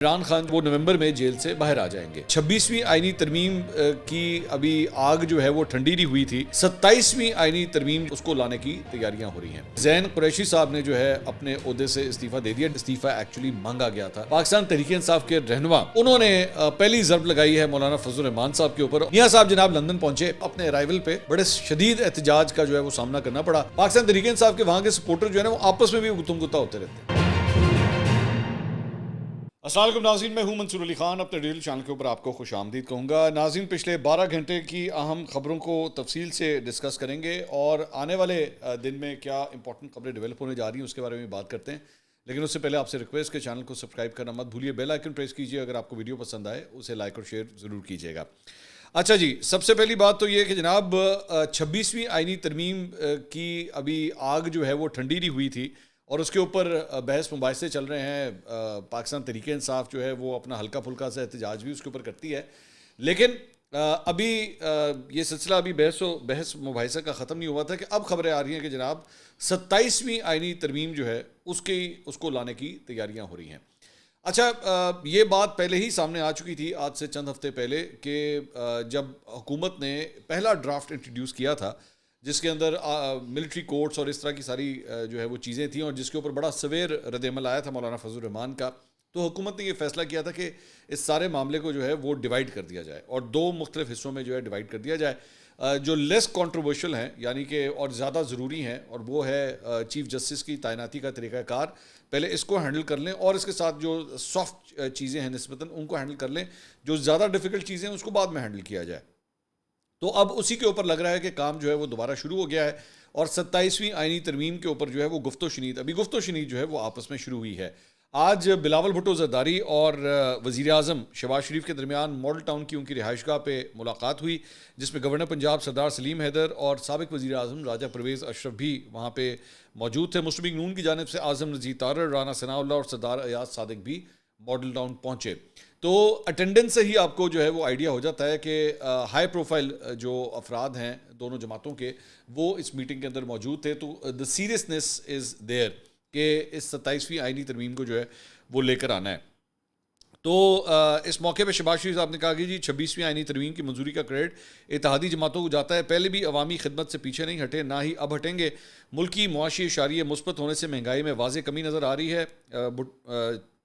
عمران خان وہ نومبر میں جیل سے باہر آ جائیں گے. 26ویں آئینی ترمیم کی ابھی آگ جو ہے وہ ٹھنڈی نہیں ہوئی تھی. 27ویں آئینی ترمیم اس کو لانے کی تیاریاں ہو رہی ہیں. زین قریشی صاحب نے جو ہے اپنے عہدے سے استعفیٰ دے دیا. استعفیٰ ایکچولی مانگا گیا تھا. پاکستان تحریک انصاف کے رہنما انہوں نے پہلی ضرب لگائی ہے مولانا فضل الرحمان صاحب کے اوپر. میاں صاحب جناب لندن پہنچے. اپنے ارائیول پہ بڑے شدید احتجاج کا جو ہے وہ سامنا کرنا پڑا. پاکستان تحریک انصاف کے وہاں کے سپورٹر جو ہے نا وہ آپس میں بھی گتم گتا ہوتے رہتے ہیں. السلام علیکم ناظرین، میں ہوں منصور علی خان. اپنے ریل چینل کے اوپر آپ کو خوش آمدید کہوں گا. ناظرین، پچھلے 12 گھنٹے کی اہم خبروں کو تفصیل سے ڈسکس کریں گے اور آنے والے دن میں کیا امپورٹنٹ خبریں ڈیولپ ہونے جا رہی ہیں اس کے بارے میں بات کرتے ہیں. لیکن اس سے پہلے آپ سے ریکویسٹ کہ چینل کو سبسکرائب کرنا مت بھولیے. بیل آئیکن پریس کیجیے. اگر آپ کو ویڈیو پسند آئے اسے لائک اور شیئر ضرور کیجیے گا. اچھا جی، سب سے پہلی بات تو یہ کہ جناب 26ویں آئینی ترمیم کی ابھی آگ جو ہے وہ ٹھنڈی نہیں ہوئی تھی اور اس کے اوپر بحث مباحثے چل رہے ہیں. پاکستان تحریک انصاف جو ہے وہ اپنا ہلکا پھلکا سا احتجاج بھی اس کے اوپر کرتی ہے. لیکن ابھی یہ سلسلہ ابھی بحث مباحثے کا ختم نہیں ہوا تھا کہ اب خبریں آ رہی ہیں کہ جناب 27ویں آئینی ترمیم جو ہے اس کو لانے کی تیاریاں ہو رہی ہیں. اچھا، یہ بات پہلے ہی سامنے آ چکی تھی آج سے چند ہفتے پہلے کہ جب حکومت نے پہلا ڈرافٹ انٹروڈیوس کیا تھا جس کے اندر ملٹری کورٹس اور اس طرح کی ساری جو ہے وہ چیزیں تھیں اور جس کے اوپر بڑا سویر رد عمل آیا تھا مولانا فضل الرحمان کا، تو حکومت نے یہ فیصلہ کیا تھا کہ اس سارے معاملے کو جو ہے وہ ڈیوائیڈ کر دیا جائے اور دو مختلف حصوں میں جو ہے ڈیوائیڈ کر دیا جائے جو لیس کنٹروورشل ہیں یعنی کہ اور زیادہ ضروری ہیں، اور وہ ہے چیف جسٹس کی تعیناتی کا طریقہ کار. پہلے اس کو ہینڈل کر لیں اور اس کے ساتھ جو سافٹ چیزیں ہیں نسبتاً ان کو ہینڈل کر لیں. جو زیادہ ڈیفیکلٹ چیزیں ہیں اس کو بعد میں ہینڈل کیا جائے. تو اب اسی کے اوپر لگ رہا ہے کہ کام جو ہے وہ دوبارہ شروع ہو گیا ہے اور 27ویں آئینی ترمیم کے اوپر جو ہے وہ گفت و شنید جو ہے وہ آپس میں شروع ہوئی ہے. آج بلاول بھٹو زرداری اور وزیر اعظم شہباز شریف کے درمیان ماڈل ٹاؤن کی ان کی رہائش گاہ پہ ملاقات ہوئی جس میں گورنر پنجاب سردار سلیم حیدر اور سابق وزیر اعظم راجہ پرویز اشرف بھی وہاں پہ موجود تھے. مسلم لیگ نون کی جانب سے اعظم نذیر طارر، رانا ثناء اللہ اور سردار ایاز صادق بھی ماڈل ٹاؤن پہنچے. تو اٹینڈنس سے ہی آپ کو جو ہے وہ آئیڈیا ہو جاتا ہے کہ ہائی پروفائل جو افراد ہیں دونوں جماعتوں کے وہ اس میٹنگ کے اندر موجود تھے. تو دا سیریسنس از دیئر کہ اس 27ویں آئینی ترمیم کو جو ہے وہ لے کر آنا ہے. تو اس موقع پہ شہباز شریف صاحب نے کہا کہ جی 26ویں آئینی ترمیم کی منظوری کا کریڈٹ اتحادی جماعتوں کو جاتا ہے. پہلے بھی عوامی خدمت سے پیچھے نہیں ہٹے، نہ ہی اب ہٹیں گے. ملکی معاشی اشاریہ مثبت ہونے سے مہنگائی میں واضح کمی نظر آ رہی ہے.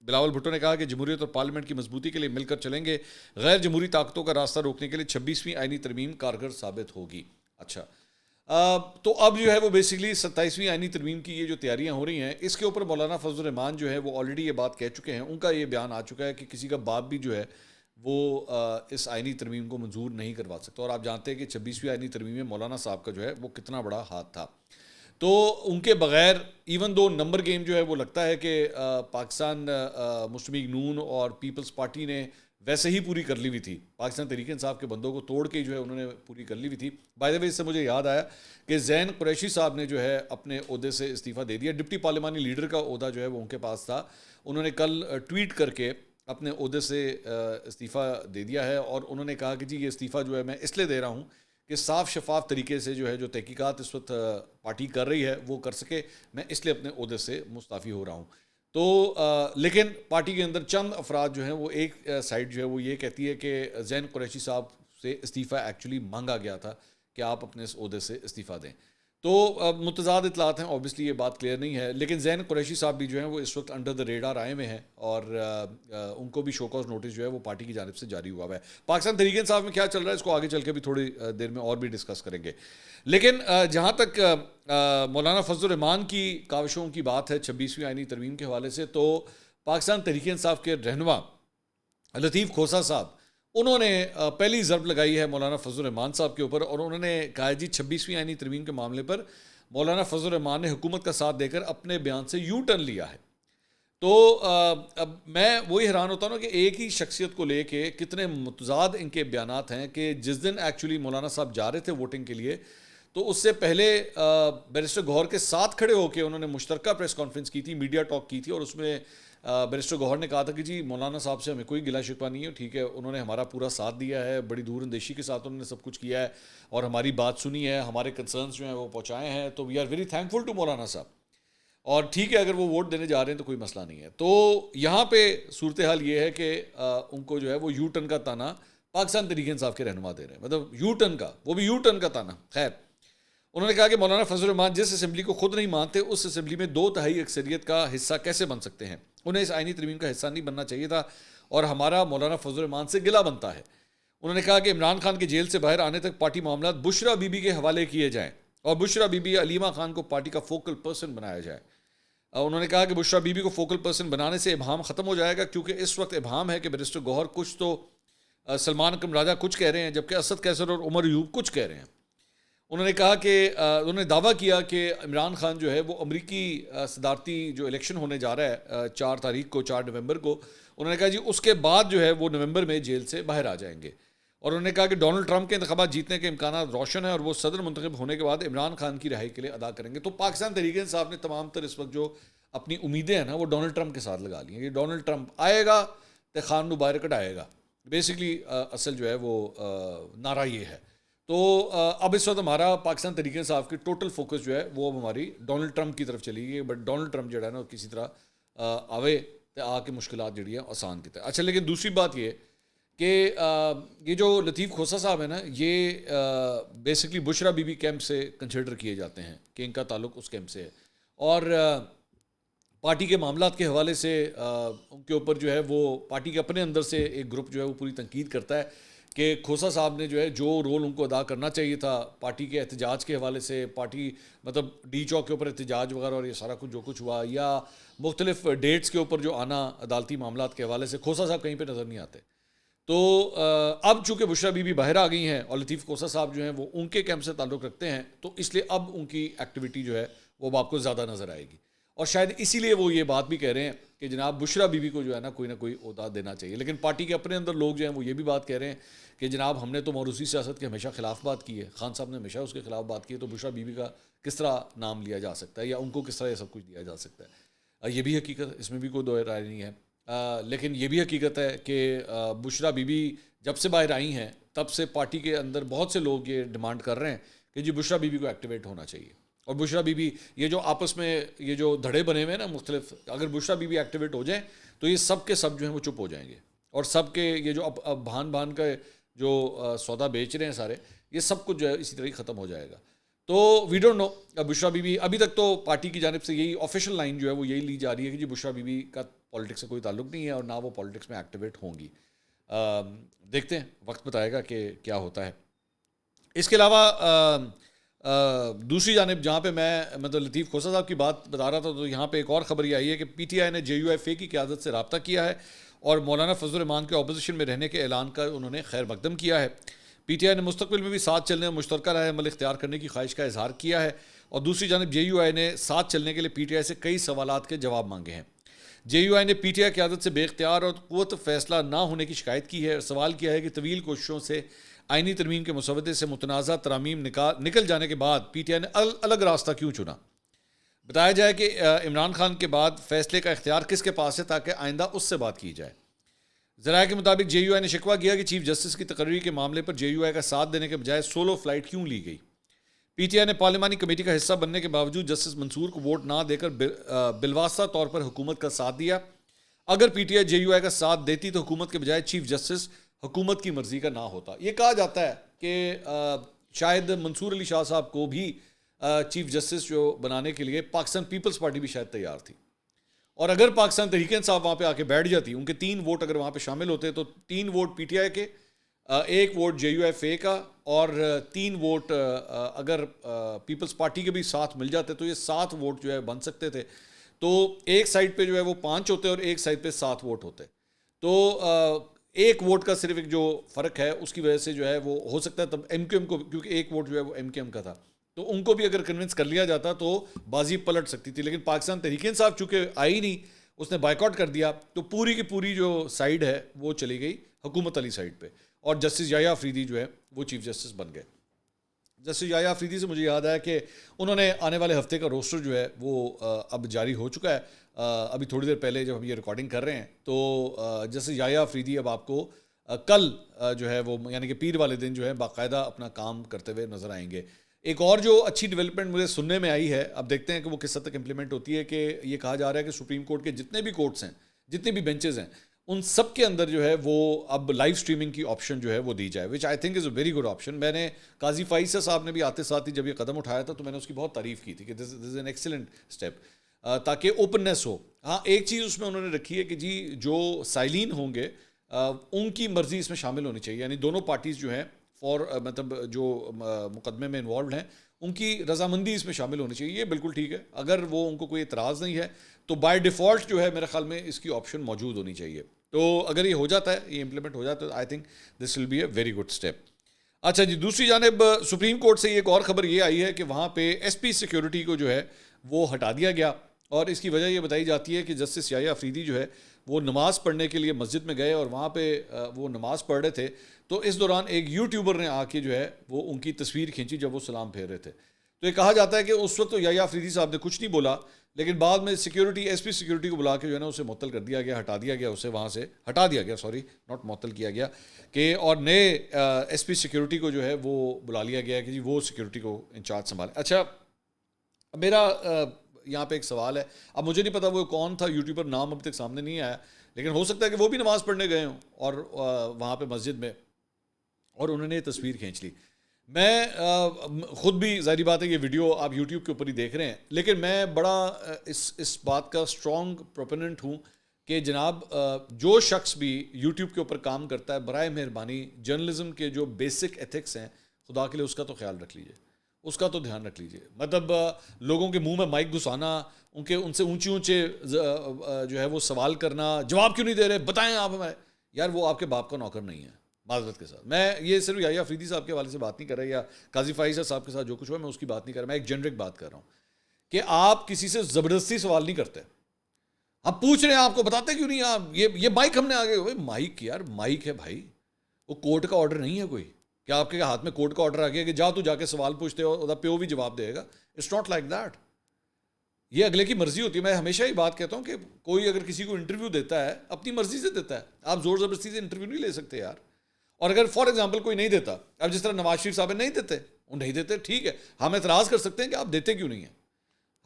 بلاول بھٹو نے کہا کہ جمہوریت اور پارلیمنٹ کی مضبوطی کے لیے مل کر چلیں گے. غیر جمہوری طاقتوں کا راستہ روکنے کے لیے 26ویں آئینی ترمیم کارگر ثابت ہوگی. اچھا، تو اب جو ہے وہ بیسیکلی 27ویں آئینی ترمیم کی یہ جو تیاریاں ہو رہی ہیں اس کے اوپر مولانا فضل الرحمان جو ہے وہ آلریڈی یہ بات کہہ چکے ہیں. ان کا یہ بیان آ چکا ہے کہ کسی کا باپ بھی جو ہے وہ اس آئینی ترمیم کو منظور نہیں کروا سکتا. اور آپ جانتے ہیں کہ 26ویں آئینی ترمیم میں مولانا صاحب کا جو ہے وہ کتنا بڑا ہاتھ تھا. تو ان کے بغیر ایون دو نمبر گیم جو ہے وہ لگتا ہے کہ پاکستان مسلم لیگ نون اور پیپلز پارٹی نے ویسے ہی پوری کر لی ہوئی تھی. پاکستان تحریک انصاف کے بندوں کو توڑ کے جو ہے انہوں نے پوری کر لی ہوئی تھی. بائی دا وے، اس سے مجھے یاد آیا کہ زین قریشی صاحب نے جو ہے اپنے عہدے سے استعفیٰ دے دیا. ڈپٹی پارلیمانی لیڈر کا عہدہ جو ہے وہ ان کے پاس تھا. انہوں نے کل ٹویٹ کر کے اپنے عہدے سے استعفیٰ دے دیا ہے اور انہوں نے کہا کہ جی یہ استعفیٰ جو ہے میں اس لیے دے رہا ہوں کہ صاف شفاف طریقے سے جو ہے جو تحقیقات اس وقت پارٹی کر رہی ہے وہ کر سکے. میں اس لیے اپنے عہدے سے مستعفی ہو رہا ہوں. تو لیکن پارٹی کے اندر چند افراد جو ہیں وہ ایک سائڈ جو ہے وہ یہ کہتی ہے کہ زین قریشی صاحب سے استعفیٰ ایکچولی مانگا گیا تھا کہ آپ اپنے اس عہدے سے استعفیٰ دیں. تو متضاد اطلاعات ہیں، اوبیسلی یہ بات کلیئر نہیں ہے. لیکن زین قریشی صاحب بھی جو ہیں وہ اس وقت انڈر دا ریڈار آئے ہوئے ہیں اور ان کو بھی شو کاز نوٹس جو ہے وہ پارٹی کی جانب سے جاری ہوا ہے. پاکستان تحریک انصاف میں کیا چل رہا ہے اس کو آگے چل کے بھی تھوڑی دیر میں اور بھی ڈسکس کریں گے. لیکن جہاں تک مولانا فضل الرحمان کی کاوشوں کی بات ہے 26ویں آئینی ترمیم کے حوالے سے، تو پاکستان تحریک انصاف کے رہنما لطیف کھوسہ صاحب انہوں نے پہلی ضرب لگائی ہے مولانا فضل الرحمان صاحب کے اوپر اور انہوں نے کہا جی 26ویں آئینی ترمیم کے معاملے پر مولانا فضل الرحمان نے حکومت کا ساتھ دے کر اپنے بیان سے یو ٹرن لیا ہے. تو اب میں وہی حیران ہوتا ہوں کہ ایک ہی شخصیت کو لے کے کتنے متضاد ان کے بیانات ہیں کہ جس دن ایکچولی مولانا صاحب جا رہے تھے ووٹنگ کے لیے تو اس سے پہلے بیرسٹر گوہر کے ساتھ کھڑے ہو کے انہوں نے مشترکہ پریس کانفرنس کی تھی، میڈیا ٹاک کی تھی اور اس میں بیرسٹر گوہر نے کہا تھا کہ جی مولانا صاحب سے ہمیں کوئی گلہ شکوہ نہیں ہے، ٹھیک ہے انہوں نے ہمارا پورا ساتھ دیا ہے، بڑی دور اندیشی کے ساتھ انہوں نے سب کچھ کیا ہے اور ہماری بات سنی ہے، ہمارے کنسرنس جو ہیں وہ پہنچائے ہیں، تو we are very thankful to مولانا صاحب. اور ٹھیک ہے اگر وہ ووٹ دینے جا رہے ہیں تو کوئی مسئلہ نہیں ہے. تو یہاں پہ صورتحال یہ ہے کہ ان کو جو ہے وہ یو ٹرن کا تانا پاکستان تحریک انصاف کے رہنما دے رہے ہیں, مطلب یو ٹرن کا, وہ بھی یو ٹرن کا تانا. خیر, انہوں نے کہا کہ مولانا فضل الرحمان جس اسمبلی کو خود نہیں مانتے اس اسمبلی میں 2/3 اکثریت کا حصہ کیسے بن سکتے ہیں, انہیں اس آئینی ترمیم کا حصہ نہیں بننا چاہیے تھا اور ہمارا مولانا فضل الرحمان سے گلہ بنتا ہے. انہوں نے کہا کہ عمران خان کے جیل سے باہر آنے تک پارٹی معاملات بشرا بی بی کے حوالے کیے جائیں اور بشرا بی بی علیمہ خان کو پارٹی کا فوکل پرسن بنایا جائے. انہوں نے کہا کہ بشرا بی بی کو فوکل پرسن بنانے سے ابہام ختم ہو جائے گا, کیونکہ اس وقت ابہام ہے کہ بیرسٹر گوہر کچھ تو سلمان اکرم راجہ کچھ کہہ رہے ہیں جبکہ اسد قیصر اور عمر ایوب کچھ کہہ رہے ہیں. انہوں نے کہا کہ انہوں نے دعویٰ کیا کہ عمران خان جو ہے وہ امریکی صدارتی جو الیکشن ہونے جا رہا ہے 4 تاریخ کو, 4 نومبر کو, انہوں نے کہا جی اس کے بعد جو ہے وہ نومبر میں جیل سے باہر آ جائیں گے. اور انہوں نے کہا کہ ڈونلڈ ٹرمپ کے انتخابات جیتنے کے امکانات روشن ہیں اور وہ صدر منتخب ہونے کے بعد عمران خان کی رہائی کے لیے ادا کریں گے. تو پاکستان تحریک انصاف نے تمام تر اس وقت جو اپنی امیدیں ہیں نا وہ ڈونلڈ ٹرمپ کے ساتھ لگا لی ہیں. یہ ڈونلڈ ٹرمپ آئے گا تو خان نو باہر کٹائے گا, بیسکلی اصل جو ہے وہ نعرہ یہ ہے. تو اب اس وقت ہمارا پاکستان تحریک انصاف کی ٹوٹل فوکس جو ہے وہ اب ہماری ڈونلڈ ٹرمپ کی طرف چلی گئی, بٹ ڈونلڈ ٹرمپ جو ہے نا کسی طرح آوے تو آ کے مشکلات جڑی ہیں آسان کی طرح. اچھا, لیکن دوسری بات یہ کہ یہ جو لطیف کھوسہ صاحب ہیں نا یہ basically Bushra be be camp سے کنسیڈر کیے جاتے ہیں کہ ان کا تعلق اس کیمپ سے ہے, اور پارٹی کے معاملات کے حوالے سے ان کے اوپر جو ہے وہ پارٹی کے اپنے اندر سے ایک گروپ جو ہے وہ پوری تنقید کرتا ہے کہ کھوسہ صاحب نے جو ہے جو رول ان کو ادا کرنا چاہیے تھا پارٹی کے احتجاج کے حوالے سے, پارٹی مطلب ڈی چوک کے اوپر احتجاج وغیرہ اور یہ سارا کچھ جو کچھ ہوا, یا مختلف ڈیٹس کے اوپر جو آنا عدالتی معاملات کے حوالے سے, کھوسہ صاحب کہیں پہ نظر نہیں آتے. تو اب چونکہ بشرا بی بی باہر آ گئی ہیں اور لطیف کھوسہ صاحب جو ہیں وہ ان کے کیمپ سے تعلق رکھتے ہیں, تو اس لیے اب ان کی ایکٹیویٹی جو ہے وہ آپ کو زیادہ نظر آئے گی, اور شاید اسی لیے وہ یہ بات بھی کہہ رہے ہیں کہ جناب بشرا بی بی کو جو ہے نا کوئی عہدہ دینا چاہیے. لیکن پارٹی کے اپنے اندر لوگ جو ہیں وہ یہ بھی بات کہہ رہے ہیں کہ جناب ہم نے تو موروثی سیاست کے ہمیشہ خلاف بات کی ہے, خان صاحب نے ہمیشہ اس کے خلاف بات کی ہے, تو بشرا بی بی کا کس طرح نام لیا جا سکتا ہے یا ان کو کس طرح یہ سب کچھ دیا جا سکتا ہے. یہ بھی حقیقت, اس میں بھی کوئی دو رائے نہیں ہے. لیکن یہ بھی حقیقت ہے کہ بشرا بی بی جب سے باہر آئی ہیں تب سے پارٹی کے اندر بہت سے لوگ یہ ڈیمانڈ کر رہے ہیں کہ جی بشرا بی بی کو ایکٹیویٹ ہونا چاہیے. اور بشرا بی بی یہ جو آپس میں یہ جو دھڑے بنے ہوئے ہیں نا مختلف, اگر بشرا بی بی ایکٹیویٹ ہو جائیں تو یہ سب کے سب جو ہیں وہ چپ ہو جائیں گے, اور سب کے یہ جو اب بھان کا جو سودا بیچ رہے ہیں سارے, یہ سب کچھ جو ہے اسی طرح ختم ہو جائے گا. تو we don't know. Bushra be be ابھی تک تو پارٹی کی جانب سے یہی آفیشیل لائن جو ہے وہ یہی لی جا رہی ہے کہ جی بشرا بی بی کا پالیٹکس سے کوئی تعلق نہیں ہے اور نہ وہ پالیٹکس میں ایکٹیویٹ ہوں گی. دیکھتے ہیں, وقت بتائے گا کہ کیا ہوتا ہے. اس کے علاوہ دوسری جانب جہاں پہ میں مطلب لطیف کھوسہ صاحب کی بات بتا رہا تھا, تو یہاں پہ ایک اور خبر یہ آئی ہے کہ پی ٹی آئی نے جے یو ایف اے کی قیادت سے رابطہ کیا ہے اور مولانا فضل الرحمان کے اپوزیشن میں رہنے کے اعلان کا انہوں نے خیر مقدم کیا ہے. پی ٹی آئی نے مستقبل میں بھی ساتھ چلنے اور مشترکہ رائے عمل اختیار کرنے کی خواہش کا اظہار کیا ہے, اور دوسری جانب جے یو آئی نے ساتھ چلنے کے لیے پی ٹی آئی سے کئی سوالات کے جواب مانگے ہیں. جے یو آئی نے پی ٹی آئی قیادت سے بے اختیار اور قوت فیصلہ نہ ہونے کی شکایت کی ہے اور سوال کیا ہے کہ طویل کوششوں سے آئینی ترمیم کے مسودے سے متنازع ترامیم نکل جانے کے بعد پی ٹی آئی نے الگ راستہ کیوں چنا. بتایا جائے کہ عمران خان کے بعد فیصلے کا اختیار کس کے پاس ہے تاکہ آئندہ اس سے بات کی جائے. ذرائع کے مطابق جے یو آئی نے شکوہ کیا کہ چیف جسٹس کی تقرری کے معاملے پر جے یو آئی کا ساتھ دینے کے بجائے سولو فلائٹ کیوں لی گئی. پی ٹی آئی نے پارلیمانی کمیٹی کا حصہ بننے کے باوجود جسٹس منصور کو ووٹ نہ دے کر بالواسطہ طور پر حکومت کا ساتھ دیا. اگر P T I J you آئی کا ساتھ دیتی تو حکومت کے بجائے چیف جسٹس حکومت کی مرضی کا نہ ہوتا. یہ کہا جاتا ہے کہ شاید منصور علی شاہ صاحب کو بھی چیف جسٹس جو بنانے کے لیے پاکستان پیپلز پارٹی بھی شاید تیار تھی, اور اگر پاکستان تحریک انصاف وہاں پہ آ کے بیٹھ جاتی, ان کے 3 ووٹ اگر وہاں پہ شامل ہوتے تو 3 vote P T I K, 1 vote J U F A کا, اور 3 ووٹ اگر پیپلز پارٹی کے بھی ساتھ مل جاتے تو یہ 7 ووٹ جو ہے بن سکتے تھے. تو ایک سائڈ پہ جو ہے وہ 5 ہوتے اور ایک سائڈ پہ 7 ووٹ ہوتے. تو 1 ووٹ کا صرف ایک جو فرق ہے اس کی وجہ سے جو ہے وہ ہو سکتا ہے تب ایم کیو ایم کو, کیونکہ 1 ووٹ جو ہے وہ ایم کیو ایم کا تھا, تو ان کو بھی اگر کنونس کر لیا جاتا تو بازی پلٹ سکتی تھی. لیکن پاکستان تحریک انصاف چونکہ آئی نہیں, اس نے بائیکاٹ کر دیا, تو پوری کی پوری جو سائڈ ہے وہ چلی گئی حکومت والی سائڈ پہ, اور جسٹس یحییٰ آفریدی جو ہے وہ چیف جسٹس بن گئے. جسٹس یحییٰ آفریدی سے مجھے یاد آیا کہ انہوں نے آنے والے ہفتے کا روسٹر جو ہے وہ اب جاری ہو چکا ہے. ابھی تھوڑی دیر پہلے جب ہم یہ ریکارڈنگ کر رہے ہیں تو جسٹس یحییٰ آفریدی اب آپ کو کل جو ہے وہ یعنی کہ پیر والے دن جو ہے باقاعدہ اپنا کام کرتے ہوئے نظر آئیں گے. ایک اور جو اچھی ڈیولپمنٹ مجھے سننے میں آئی ہے، اب دیکھتے ہیں کہ وہ کس حد تک امپلیمنٹ ہوتی ہے، کہ یہ کہا جا رہا ہے کہ سپریم کورٹ کے جتنے بھی کورٹس ہیں، جتنے بھی بینچز ہیں، ان سب کے اندر جو ہے وہ اب لائیو اسٹریمنگ کی آپشن جو ہے وہ دی جائے، which I think is a very good option. میں نے قاضی فائصہ صاحب نے بھی آتے ساتھ ہی جب یہ قدم اٹھایا تھا تو میں نے اس کی بہت تعریف کی تھی کہ دس از این ایکسیلنٹ اسٹیپ، تاکہ اوپننیس ہو. ہاں ایک چیز اس میں انہوں نے رکھی ہے کہ جی جو سائلین ہوں گے ان کی مرضی اس میں شامل ہونی چاہیے، یعنی دونوں پارٹیز جو ہیں مطلب جو مقدمے میں انوالوڈ ہیں ان کی رضامندی اس میں شامل ہونی چاہیے. یہ بالکل ٹھیک ہے، اگر وہ ان کو کوئی اعتراض نہیں ہے تو بائی ڈیفالٹ جو ہے میرے خیال میں اس کی آپشن موجود ہونی چاہیے. تو اگر یہ ہو جاتا ہے، یہ امپلیمنٹ ہو جاتا ہے، I think this will be a very good step. اچھا جی، دوسری جانب سپریم کورٹ سے ایک اور خبر یہ آئی ہے کہ وہاں پہ ایس پی سیکیورٹی کو جو ہے وہ ہٹا دیا گیا، اور اس کی وجہ یہ بتائی جاتی ہے کہ جسٹس یحییٰ افریدی جو ہے وہ نماز پڑھنے کے لیے مسجد میں گئے اور وہاں پہ وہ نماز پڑھ رہے تھے، تو اس دوران ایک یوٹیوبر نے آ کے جو ہے وہ ان کی تصویر کھینچی جب وہ سلام پھیر رہے تھے. تو یہ کہا جاتا ہے کہ اس وقت تو یحییٰ افریدی صاحب نے کچھ نہیں بولا، لیکن بعد میں سیکیورٹی ایس پی سیکیورٹی کو بلا کے جو ہے نا اسے معطل کر دیا گیا، ہٹا دیا گیا، اسے وہاں سے ہٹا دیا گیا، سوری ناٹ معطل کیا گیا، کہ اور نئے ایس پی سیکیورٹی کو جو ہے وہ بلا لیا گیا کہ جی وہ سیکیورٹی کو انچارج سنبھالے. اچھا میرا یہاں پہ ایک سوال ہے، اب مجھے نہیں پتا وہ کون تھا یوٹیوبر، نام اب تک سامنے نہیں آیا، لیکن ہو سکتا ہے کہ وہ بھی نماز پڑھنے گئے ہوں اور وہاں پہ مسجد میں، اور انہوں نے یہ تصویر کھینچ لی. میں خود بھی ظاہری بات ہے یہ ویڈیو آپ یوٹیوب کے اوپر ہی دیکھ رہے ہیں، لیکن میں بڑا اس بات کا اسٹرانگ پروپوننٹ ہوں کہ جناب جو شخص بھی یوٹیوب کے اوپر کام کرتا ہے، برائے مہربانی جرنلزم کے جو بیسک ایتھکس ہیں خدا کے لیے اس کا تو خیال رکھ لیجیے، اس کا تو دھیان رکھ لیجیے. مطلب لوگوں کے منہ میں مائک گھسانا، ان سے اونچے اونچے جو ہے وہ سوال کرنا، جواب کیوں نہیں دے رہے بتائیں آپ ہمیں، یار وہ آپ کے باپ کا نوکر نہیں ہے معذرت کے ساتھ. میں یہ صرف یحییٰ افریدی صاحب کے حوالے سے بات نہیں کر رہا، یا قاضی فائصہ صاحب کے ساتھ جو کچھ ہوا میں اس کی بات نہیں کر رہا، میں ایک جنرک بات کر رہا ہوں کہ آپ کسی سے زبردستی سوال نہیں کرتے. ہم پوچھ رہے ہیں آپ کو، بتاتے کیوں نہیں آپ، یہ مائک ہم نے آگے، مائک یار مائک ہے بھائی، وہ کورٹ کا آرڈر نہیں ہے کوئی کہ آپ کے ہاتھ میں کورٹ کا آرڈر آ گیا کہ جا تو جا کے سوال پوچھتے ہو، اور پیو بھی جواب دے گا. اٹس ناٹ لائک دیٹ، یہ اگلے کی مرضی ہوتی ہے. میں ہمیشہ ہی بات کہتا ہوں کہ کوئی اگر کسی کو انٹرویو دیتا ہے اپنی مرضی سے دیتا ہے، آپ زور زبردستی سے انٹرویو نہیں لے سکتے یار. اور اگر فار ایگزامپل کوئی نہیں دیتا، اب جس طرح نواز شریف صاحب نہیں دیتے، وہ نہیں دیتے، ٹھیک ہے، ہم اعتراض کر سکتے ہیں کہ آپ دیتے کیوں نہیں ہیں.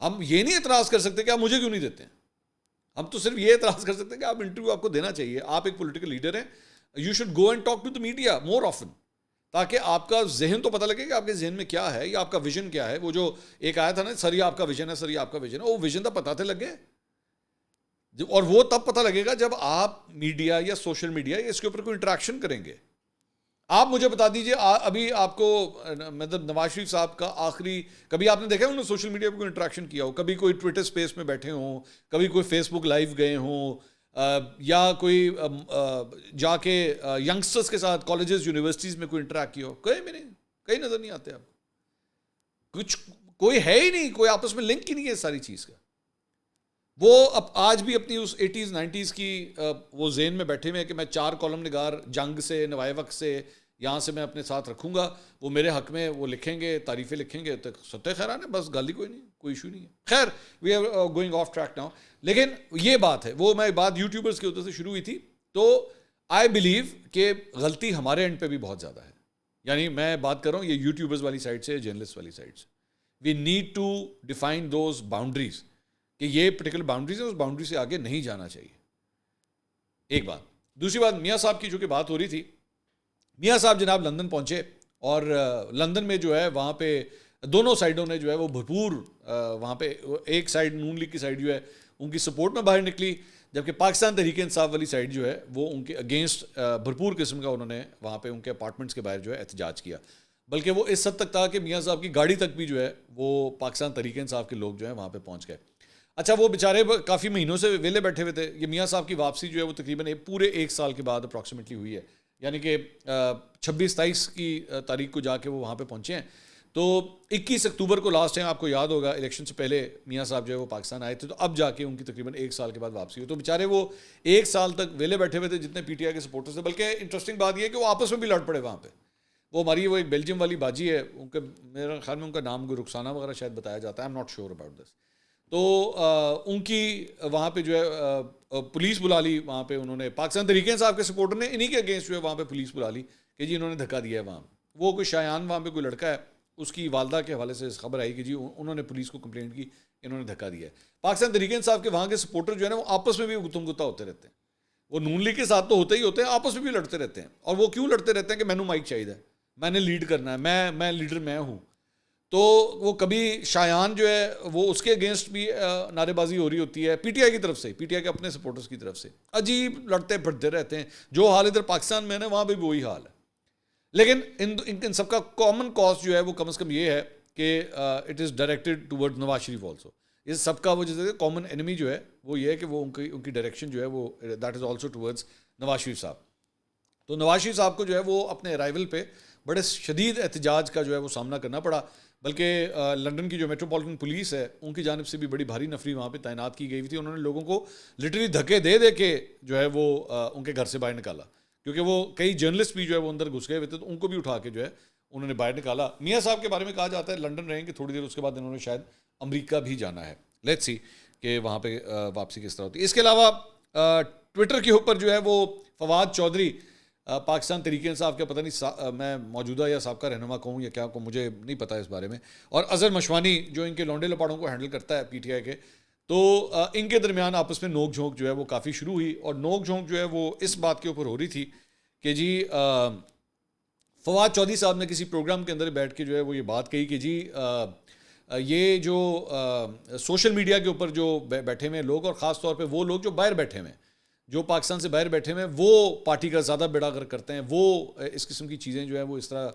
ہم یہ نہیں اعتراض کر سکتے کہ آپ مجھے کیوں نہیں دیتے ہیں، ہم تو صرف یہ اعتراض کر سکتے ہیں کہ آپ انٹرویو آپ کو دینا چاہیے، آپ ایک پولیٹیکل لیڈر ہیں، you should go and talk to the media more often, تاکہ آپ کا ذہن تو پتہ لگے کہ آپ کے ذہن میں کیا ہے یا آپ کا ویژن کیا ہے. وہ جو ایک آیا تھا نا، سر یہ آپ کا ویژن ہے، سر یہ آپ کا ویژن ہے، وہ ویژن تو پتہ تھے لگے، اور وہ تب پتہ لگے گا جب آپ میڈیا یا سوشل میڈیا یا اس کے اوپر کوئی انٹریکشن کریں گے. آپ مجھے بتا دیجئے ابھی آپ کو مطلب نواز شریف صاحب کا آخری کبھی آپ نے دیکھا انہوں نے سوشل میڈیا پہ کوئی انٹریکشن کیا ہو، کبھی کوئی ٹویٹر سپیس میں بیٹھے ہوں، کبھی کوئی فیس بک لائیو گئے ہوں، یا کوئی جا کے ینگسٹرز کے ساتھ کالجز یونیورسٹیز میں کوئی انٹریکٹ کیا ہو؟ کہیں بھی نہیں، کہیں نظر نہیں آتے آپ، کچھ کوئی ہے ہی نہیں، کوئی آپس میں لنک ہی نہیں ہے اس ساری چیز کا. وہ اب آج بھی اپنی اس 80s 90s کی وہ ذہن میں بیٹھے ہوئے ہیں کہ میں 4 کالم نگار جنگ سے، نوائے وقت سے، یہاں سے میں اپنے ساتھ رکھوں گا، وہ میرے حق میں وہ لکھیں گے، تعریفیں لکھیں گے، تو ستہ خیران ہے، بس گال ہی کوئی نہیں، کوئی ایشو نہیں ہے. خیر we are going off track now. لیکن یہ بات ہے، وہ میں بات یوٹیوبرز کی ادھر سے شروع ہوئی تھی، تو آئی بلیو کہ غلطی ہمارے اینڈ پہ بھی بہت زیادہ ہے. یعنی میں بات کر رہا ہوں یہ یوٹیوبرز والی سائڈ سے، جرنلسٹ والی سائڈ سے. We need to define those boundaries کہ یہ پرٹیکولر باؤنڈریز ہے، اس باؤنڈری سے آگے نہیں جانا چاہیے. ایک بات. دوسری بات، میاں صاحب کی جو کہ بات ہو رہی تھی، میاں صاحب جناب لندن پہنچے، اور لندن میں جو ہے وہاں پہ دونوں سائڈوں نے جو ہے وہ بھرپور وہاں پہ ایک سائڈ نون لیگ کی سائڈ جو ہے ان کی سپورٹ میں باہر نکلی، جبکہ پاکستان تحریک انصاف والی سائڈ جو ہے وہ ان کے اگینسٹ بھرپور قسم کا انہوں نے وہاں پہ ان کے اپارٹمنٹس کے باہر جو ہے احتجاج کیا. بلکہ وہ اس حد تک تھا کہ میاں صاحب کی گاڑی تک بھی جو ہے وہ پاکستان تحریک انصاف کے لوگ جو ہیں وہاں پہ پہنچ گئے. اچھا وہ بیچارے کافی مہینوں سے ویلے بیٹھے ہوئے تھے. یہ میاں صاحب کی واپسی جو ہے وہ تقریباً پورے 1 سال کے بعد اپروکسیمیٹلی ہوئی ہے، یعنی کہ 26-27 کی تاریخ کو جا کے وہ وہاں پہ پہنچے ہیں. تو 21 اکتوبر کو لاسٹ ٹائم آپ کو یاد ہوگا الیکشن سے پہلے میاں صاحب جو ہے وہ پاکستان آئے تھے، تو اب جا کے ان کی تقریباً 1 سال کے بعد واپسی ہوئی. تو بیچارے وہ 1 سال تک ویلے بیٹھے ہوئے تھے جتنے پی ٹی آئی کے سپورٹرز تھے. بلکہ انٹرسٹنگ بات یہ ہے کہ وہ آپس میں بھی لڑ پڑے وہاں پہ. وہ ہماری وہ ایک بیلجیم والی باجی ہے، ان کے میرے خیال میں ان کا نام رخسانہ وغیرہ شاید بتایا جاتا ہے، I am not sure about this. تو ان کی وہاں پہ جو ہے پولیس بلا لی وہاں پہ، انہوں نے پاکستان تحریک انصاف کے سپورٹر نے انہی کے اگینسٹ جو ہے وہاں پہ پولیس بلا لی کہ جی انہوں نے دھکا دیا ہے وہاں. وہ کوئی شایان وہاں پہ کوئی لڑکا ہے، اس کی والدہ کے حوالے سے خبر آئی کہ جی انہوں نے پولیس کو کمپلینٹ کی، انہوں نے دھکا دیا ہے. پاکستان تحریک انصاف کے وہاں کے سپورٹر جو ہے نا وہ آپس میں بھی گتم گتا ہوتے رہتے ہیں. وہ نون لیگ کے ساتھ تو ہوتے ہی ہوتے ہیں، آپس میں بھی لڑتے رہتے ہیں. اور وہ کیوں لڑتے رہتے ہیں کہ مینو مائک چاہیے، میں نے لیڈ کرنا ہے، میں لیڈر میں ہوں. تو وہ کبھی شایان جو ہے وہ اس کے اگینسٹ بھی نعرے بازی ہو رہی ہوتی ہے پی ٹی آئی کی طرف سے، پی ٹی آئی کے اپنے سپورٹرز کی طرف سے. عجیب لڑتے پھرتے رہتے ہیں. جو حال ادھر پاکستان میں ہے نا وہاں پہ بھی وہی حال ہے. لیکن ان سب کا کامن کاز جو ہے وہ کم از کم یہ ہے کہ it is directed toward Nawaz Sharif also. اس سب کا وہ جیسے کامن انیمی جو ہے وہ یہ ہے کہ وہ ان کی ڈائریکشن جو ہے وہ that is also towards Nawaz Sharif صاحب. تو نواز شریف صاحب کو جو ہے وہ اپنے ارائیول پہ بڑے شدید احتجاج کا جو ہے وہ سامنا کرنا پڑا. بلکہ لنڈن کی جو میٹروپولیٹن پولیس ہے ان کی جانب سے بھی بڑی بھاری نفری وہاں پہ تعینات کی گئی تھی. انہوں نے لوگوں کو لٹرلی دھکے دے کے جو ہے وہ ان کے گھر سے باہر نکالا، کیونکہ وہ کئی جرنلسٹ بھی جو ہے وہ اندر گھس گئے ہوئے تھے تو ان کو بھی اٹھا کے جو ہے انہوں نے باہر نکالا. میاں صاحب کے بارے میں کہا جاتا ہے لنڈن رہیں گے تھوڑی دیر، اس کے بعد انہوں نے شاید امریکہ بھی جانا ہے. لیٹس سی کہ وہاں پہ واپسی کس طرح ہوتی ہے. اس کے علاوہ ٹویٹر کے اوپر جو ہے وہ فواد چودھری پاکستان تحریک انصاف کا پتہ نہیں میں موجودہ یا سابقہ رہنما کہوں یا کیا کہوں، مجھے نہیں پتہ اس بارے میں، اور اظہر مشوانی جو ان کے لونڈے لپاڑوں کو ہینڈل کرتا ہے پی ٹی آئی کے، تو ان کے درمیان آپس میں نوک جھونک جو ہے وہ کافی شروع ہوئی. اور نوک جھونک جو ہے وہ اس بات کے اوپر ہو رہی تھی کہ جی فواد چودھری صاحب نے کسی پروگرام کے اندر بیٹھ کے جو ہے وہ یہ بات کہی کہ جی یہ جو سوشل میڈیا کے اوپر جو بیٹھے ہوئے لوگ، اور خاص طور پہ وہ لوگ جو باہر بیٹھے ہوئے ہیں، جو پاکستان سے باہر بیٹھے ہوئے ہیں، وہ پارٹی کا زیادہ بیڑا غرق کرتے ہیں. وہ اس قسم کی چیزیں جو ہے وہ اس طرح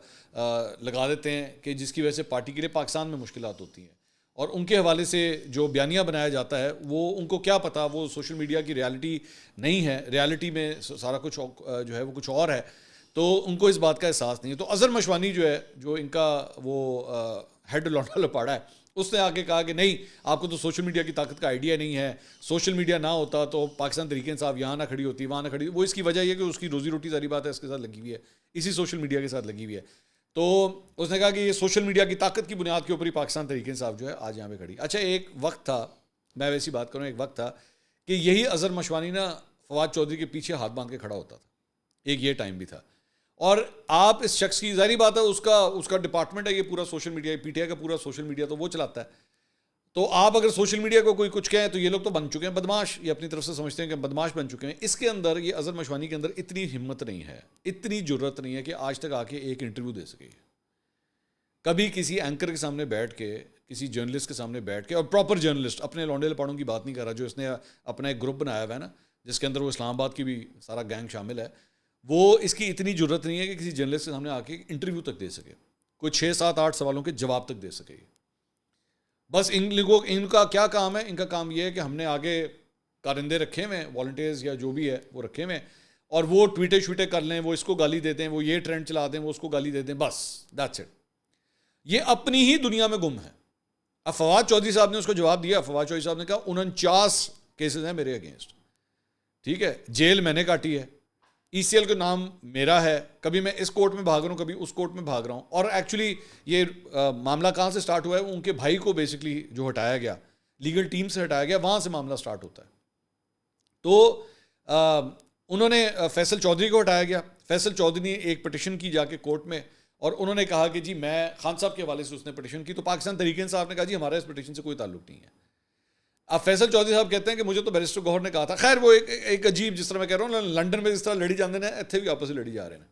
لگا دیتے ہیں کہ جس کی وجہ سے پارٹی کے لیے پاکستان میں مشکلات ہوتی ہیں. اور ان کے حوالے سے جو بیانیہ بنایا جاتا ہے وہ ان کو کیا پتہ، وہ سوشل میڈیا کی ریالٹی نہیں ہے، ریالٹی میں سارا کچھ جو ہے وہ کچھ اور ہے، تو ان کو اس بات کا احساس نہیں ہے. تو اظہر مشوانی جو ہے جو ان کا وہ ہیڈ لونڈا لپاڑا ہے، اس نے آگے کہا کہ نہیں، آپ کو تو سوشل میڈیا کی طاقت کا آئیڈیا نہیں ہے، سوشل میڈیا نہ ہوتا تو پاکستان تحریک انصاف یہاں نہ کھڑی ہوتی، وہاں نہ کھڑی. وہ اس کی وجہ یہ کہ اس کی روزی روٹی ساری بات ہے اس کے ساتھ لگی ہوئی ہے، اسی سوشل میڈیا کے ساتھ لگی ہوئی ہے. تو اس نے کہا کہ یہ سوشل میڈیا کی طاقت کی بنیاد کے اوپر ہی پاکستان تحریک انصاف جو ہے آج یہاں پہ کھڑی. اچھا ایک وقت تھا، میں ویسی بات کروں، ایک وقت تھا کہ یہی اظہر مشوانی نا فواد چودھری کے پیچھے ہاتھ باندھ کے کھڑا ہوتا تھا. ایک یہ ٹائم بھی تھا. اور آپ اس شخص کی ظاہری بات ہے اس کا ڈپارٹمنٹ ہے یہ پورا social media, P T I کا پورا سوشل میڈیا تو وہ چلاتا ہے. تو آپ اگر سوشل میڈیا کو کوئی کچھ کہیں تو یہ لوگ تو بن چکے ہیں بدماش، یہ اپنی طرف سے سمجھتے ہیں کہ بدماش بن چکے ہیں. اس کے اندر یہ اظہر مشوانی کے اندر اتنی ہمت نہیں ہے، اتنی جرت نہیں ہے کہ آج تک آ کے ایک انٹرویو دے سکے. کبھی کسی اینکر کے سامنے بیٹھ کے، کسی جرنلسٹ کے سامنے بیٹھ کے، اور پراپر جرنلسٹ، اپنے لونڈے لپاڑوں کی بات نہیں کر رہا، جو اس نے اپنا ایک گروپ بنایا ہوا ہے نا جس کے اندر وہ اسلام آباد کی بھی سارا گینگ شامل ہے، وہ اس کی اتنی جرت نہیں ہے کہ کسی جرنلسٹ کے سامنے آ کے انٹرویو تک دے سکے، کوئی 6 7 8 سوالوں کے جواب تک دے سکے. بس ان کا کیا کام ہے؟ ان کا کام یہ ہے کہ ہم نے آگے کارندے رکھے ہوئے ہیں، والنٹیئرز یا جو بھی ہے وہ رکھے ہوئے ہیں، اور وہ ٹویٹے شویٹے کر لیں، وہ اس کو گالی دیتے ہیں، وہ یہ ٹرینڈ چلا دیں، وہ اس کو گالی دیتے ہیں، بس دیٹس اٹ. یہ اپنی ہی دنیا میں گم ہے. اب فواد چودھری صاحب نے اس کو جواب دیا. فواد چودھری صاحب نے کہا 49 کیسز ہیں میرے اگینسٹ، ٹھیک ہے، جیل میں نے کاٹی ہے، ای سی ایل کا نام میرا ہے، کبھی میں اس کورٹ میں بھاگ رہا ہوں، کبھی اس کورٹ میں بھاگ رہا ہوں. اور ایکچولی یہ معاملہ کہاں سے سٹارٹ ہوا ہے؟ ان کے بھائی کو بیسکلی جو ہٹایا گیا، لیگل ٹیم سے ہٹایا گیا، وہاں سے معاملہ سٹارٹ ہوتا ہے. تو انہوں نے فیصل چودھری کو ہٹایا گیا. فیصل چودھری نے ایک پٹیشن کی جا کے کورٹ میں، اور انہوں نے کہا کہ جی میں خان صاحب کے حوالے سے اس نے پٹیشن کی. تو پاکستان تحریک انصاف نے کہا جی ہمارا اس پٹیشن سے کوئی تعلق نہیں ہے. اب فیصل چودھری صاحب کہتے ہیں کہ مجھے تو بیرسٹر گوہر نے کہا تھا. خیر وہ ایک عجیب، جس طرح میں کہہ رہا ہوں لنڈن میں جس طرح لڑی جاندے ہیں، اتنے بھی آپس میں لڑی جا رہے ہیں.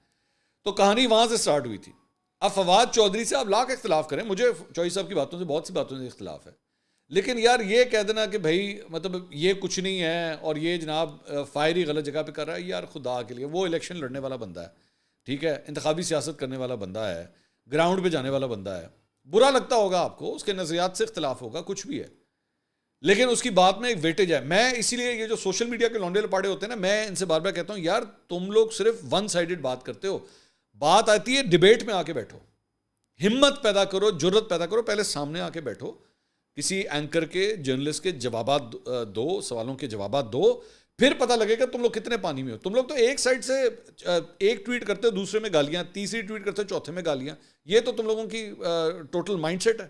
تو کہانی وہاں سے سٹارٹ ہوئی تھی. اب فواد چودھری سے آپ لاکھ اختلاف کریں، مجھے چودھری صاحب کی باتوں سے بہت سی باتوں سے اختلاف ہے، لیکن یار یہ کہہ دینا کہ بھائی مطلب یہ کچھ نہیں ہے اور یہ جناب فائر ہی غلط جگہ پہ کر رہا ہے، یار خدا کے لیے، وہ الیکشن لڑنے والا بندہ ہے، ٹھیک ہے، انتخابی سیاست کرنے والا بندہ ہے، گراؤنڈ پہ جانے والا بندہ ہے. برا لگتا ہوگا آپ کو، اس کے نظریات سے اختلاف ہوگا، کچھ بھی ہے، لیکن اس کی بات میں ایک ویٹیج ہے. میں اسی لیے یہ جو سوشل میڈیا کے لونڈے لپاڑے ہوتے ہیں نا، میں ان سے بار بار کہتا ہوں یار تم لوگ صرف ون سائیڈڈ بات کرتے ہو. بات آتی ہے ڈیبیٹ میں آ کے بیٹھو، ہمت پیدا کرو، جرت پیدا کرو، پہلے سامنے آ کے بیٹھو، کسی اینکر کے، جرنلسٹ کے جوابات دو، سوالوں کے جوابات دو، پھر پتہ لگے گا تم لوگ کتنے پانی میں ہو. تم لوگ تو ایک سائڈ سے ایک ٹویٹ کرتے ہو دوسرے میں گالیاں، تیسری ٹویٹ کرتے ہو چوتھے میں گالیاں. یہ تو تم لوگوں کی ٹوٹل مائنڈ سیٹ ہے.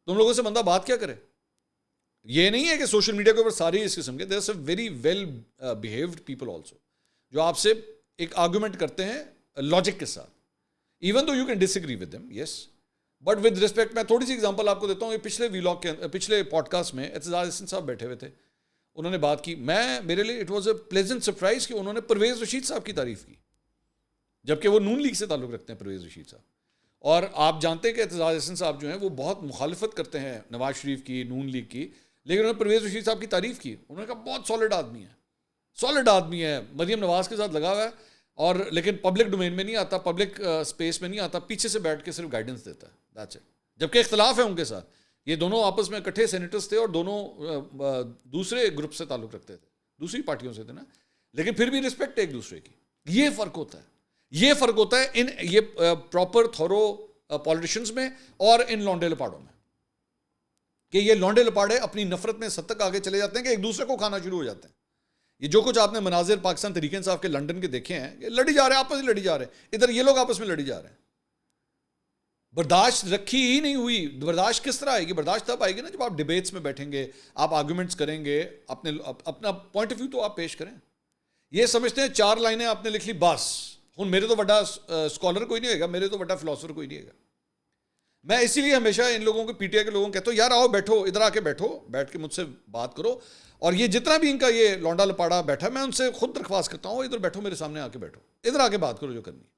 تم لوگوں سے بندہ بات کیا کرے؟ یہ نہیں ہے کہ سوشل میڈیا کے اوپر ساری اس قسم کے، there is a very well behaved people also جو آپ سے ایک آرگومنٹ کرتے ہیں لاجک کے ساتھ، even though you can disagree with them, yes, but with respect میں تھوڑی سی ایگزامپل آپ کو دیتا ہوں. یہ پچھلے ویلاگ کے پچھلے پوڈ کاسٹ میں اعتزاز احسن صاحب بیٹھے ہوئے تھے, انہوں نے بات کی. میرے لیے it was a pleasant surprise کہ انہوں نے پرویز رشید صاحب کی تعریف کی, جبکہ وہ نون لیگ سے تعلق رکھتے ہیں پرویز رشید صاحب. اور آپ جانتے ہیں کہ اعتزاز احسن صاحب جو ہیں وہ بہت مخالفت کرتے ہیں نواز شریف کی, نون لیگ کی, لیکن انہوں نے پرویز رشید صاحب کی تعریف کی. انہوں نے کہا بہت سالڈ آدمی ہے, مریم نواز کے ساتھ لگا ہوا ہے, اور لیکن پبلک ڈومین میں نہیں آتا, پبلک اسپیس میں نہیں آتا, پیچھے سے بیٹھ کے صرف گائیڈنس دیتا ہے, دیٹس اٹ. جبکہ اختلاف ہے ان کے ساتھ, یہ دونوں آپس میں اکٹھے سینیٹرز تھے اور دونوں دوسرے گروپ سے تعلق رکھتے تھے, دوسری پارٹیوں سے تھے نا, لیکن پھر بھی رسپیکٹ ایک دوسرے کی. یہ فرق ہوتا ہے ان یہ پراپر تھورو پولیٹیشنز میں اور ان لونڈے لپاڑوں میں, کہ یہ لونڈے لپاڑے اپنی نفرت میں اس حد تک آگے چلے جاتے ہیں کہ ایک دوسرے کو کھانا شروع ہو جاتے ہیں. یہ جو کچھ آپ نے مناظر پاکستان تحریک انصاف کے لنڈن کے دیکھے ہیں, یہ لڑی جا رہے ہیں, آپس میں لڑی جا رہے ہیں, ادھر یہ لوگ آپس میں لڑی جا رہے ہیں. برداشت رکھی ہی نہیں ہوئی. برداشت کس طرح آئے گی؟ برداشت تب آئے گی نا جب آپ ڈیبیٹس میں بیٹھیں گے, آپ آرگومنٹس کریں گے, اپنا پوائنٹ آف ویو تو آپ پیش کریں. یہ سمجھتے ہیں 4 لائنیں آپ نے لکھ لی بس, ہن میرے تو بڑا اسکالر کوئی نہیں ہوگا, میرے تو بڑا فلاسفر کوئی نہیں ہوگا. میں اسی لیے ہمیشہ ان لوگوں کو پی ٹی آئی کے لوگوں کو کہتا ہوں, یار آؤ بیٹھو, ادھر آ کے بیٹھو, بیٹھ کے مجھ سے بات کرو. اور یہ جتنا بھی ان کا یہ لونڈا لپاڑا بیٹھا, میں ان سے خود درخواست کرتا ہوں, ادھر بیٹھو, میرے سامنے آ کے بیٹھو, ادھر آ کے بات کرو جو کرنی ہے.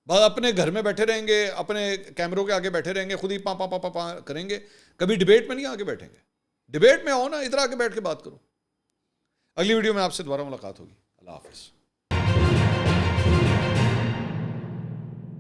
بس اپنے گھر میں بیٹھے رہیں گے, اپنے کیمروں کے آگے بیٹھے رہیں گے, خود ہی پاں پاں پاں پاں کریں گے, کبھی ڈیبیٹ میں نہیں آ کے بیٹھیں گے. ڈیبیٹ میں آؤ نا, ادھر آ کے بیٹھ کے بات کرو. اگلی ویڈیو میں آپ سے دوبارہ ملاقات ہوگی. اللہ حافظ.